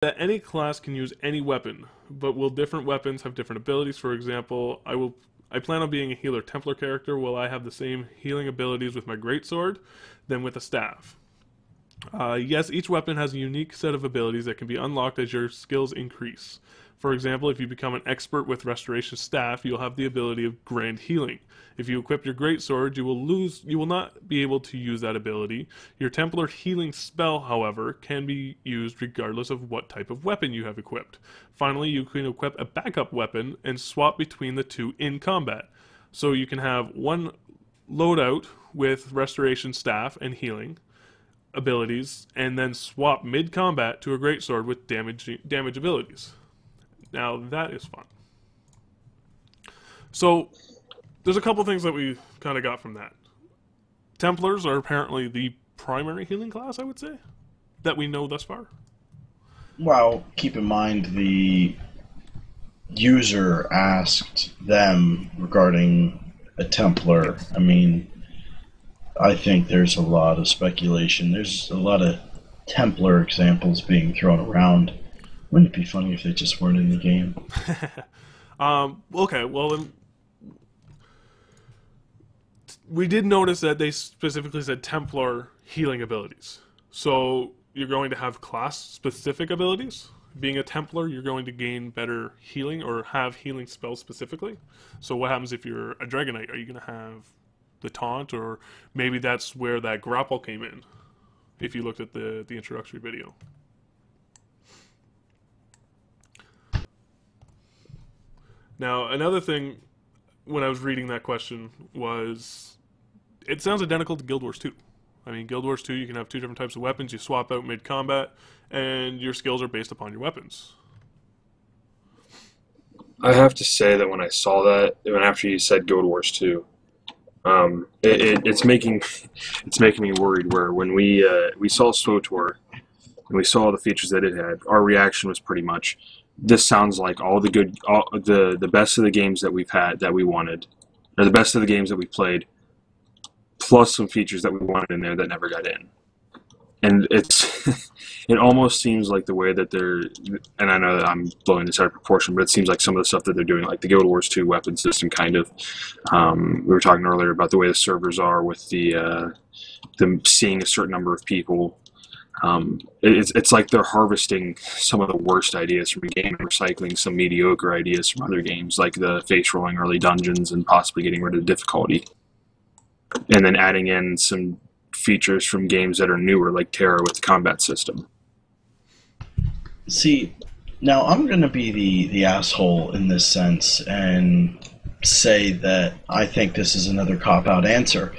that any class can use any weapon, but will different weapons have different abilities? For example, I plan on being a healer Templar character. Will I have the same healing abilities with my greatsword than with a staff? Yes, each weapon has a unique set of abilities that can be unlocked as your skills increase. For example, if you become an expert with Restoration Staff, you'll have the ability of Grand Healing. If you equip your Greatsword, you will not be able to use that ability. Your Templar Healing spell, however, can be used regardless of what type of weapon you have equipped. Finally, you can equip a backup weapon and swap between the two in combat. So you can have one loadout with Restoration Staff and Healing abilities, and then swap mid-combat to a greatsword with damage abilities. Now that is fun. So there's a couple things that we kind of got from that. Templars are apparently the primary healing class, I would say, that we know thus far. Well, keep in mind the user asked them regarding a Templar. I mean, I think there's a lot of speculation. There's a lot of Templar examples being thrown around. Wouldn't it be funny if they just weren't in the game? Okay, well, then, we did notice that they specifically said Templar healing abilities. So you're going to have class-specific abilities. Being a Templar, you're going to gain better healing or have healing spells specifically. So what happens if you're a Dragonite? Are you going to have the taunt, or maybe that's where that grapple came in, if you looked at the introductory video. Now, another thing when I was reading that question was, it sounds identical to Guild Wars 2. I mean, Guild Wars 2, you can have two different types of weapons, you swap out mid-combat, and your skills are based upon your weapons. I have to say that when I saw that, even after you said Guild Wars 2, it's making me worried. Where when we saw SWTOR and we saw the features that it had, our reaction was pretty much, this sounds like all the best of the games that we've had that we wanted, or the best of the games that we played, plus some features that we wanted in there that never got in. And it almost seems like the way that they're, and I know that I'm blowing this out of proportion, but it seems like some of the stuff that they're doing, like the Guild Wars 2 weapon system, kind of. We were talking earlier about the way the servers are with them seeing a certain number of people. It's like they're harvesting some of the worst ideas from a game and recycling some mediocre ideas from other games, like the face rolling early dungeons and possibly getting rid of the difficulty, and then adding in some features from games that are newer, like Terra with the combat system. See, now I'm going to be the asshole in this sense and say that I think this is another cop-out answer.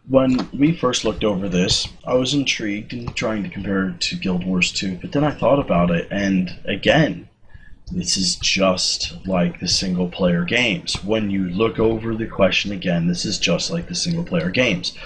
When we first looked over this, I was intrigued and trying to compare it to Guild Wars 2, but then I thought about it, and again, this is just like the single-player games. When you look over the question again, this is just like the single-player games.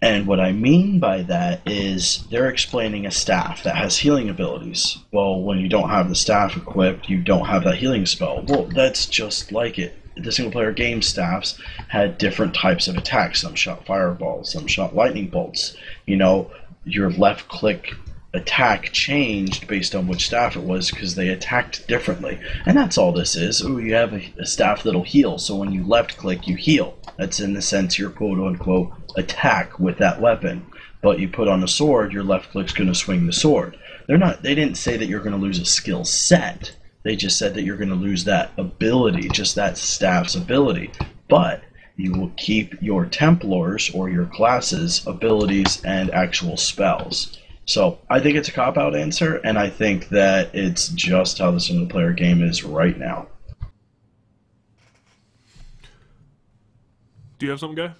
And what I mean by that is they're explaining a staff that has healing abilities. Well, when you don't have the staff equipped, you don't have that healing spell. Well, that's just like it. The single-player game staffs had different types of attacks. Some shot fireballs, some shot lightning bolts. You know, your left-click attack changed based on which staff it was because they attacked differently. And that's all this is. Ooh, you have a staff that'll heal, so when you left-click, you heal. That's in the sense your quote-unquote attack with that weapon. But you put on a sword, your left-click's going to swing the sword. They didn't say that you're going to lose a skill set. They just said that you're going to lose that ability, just that staff's ability. But you will keep your Templars or your classes' abilities and actual spells. So I think it's a cop-out answer, and I think that it's just how the single-player game is right now. Do you have something, Guy?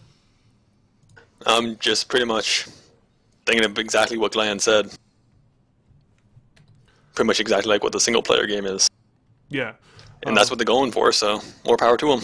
I'm just pretty much thinking of exactly what Glenn said. Pretty much exactly like what the single-player game is. Yeah. And that's what they're going for, so more power to them.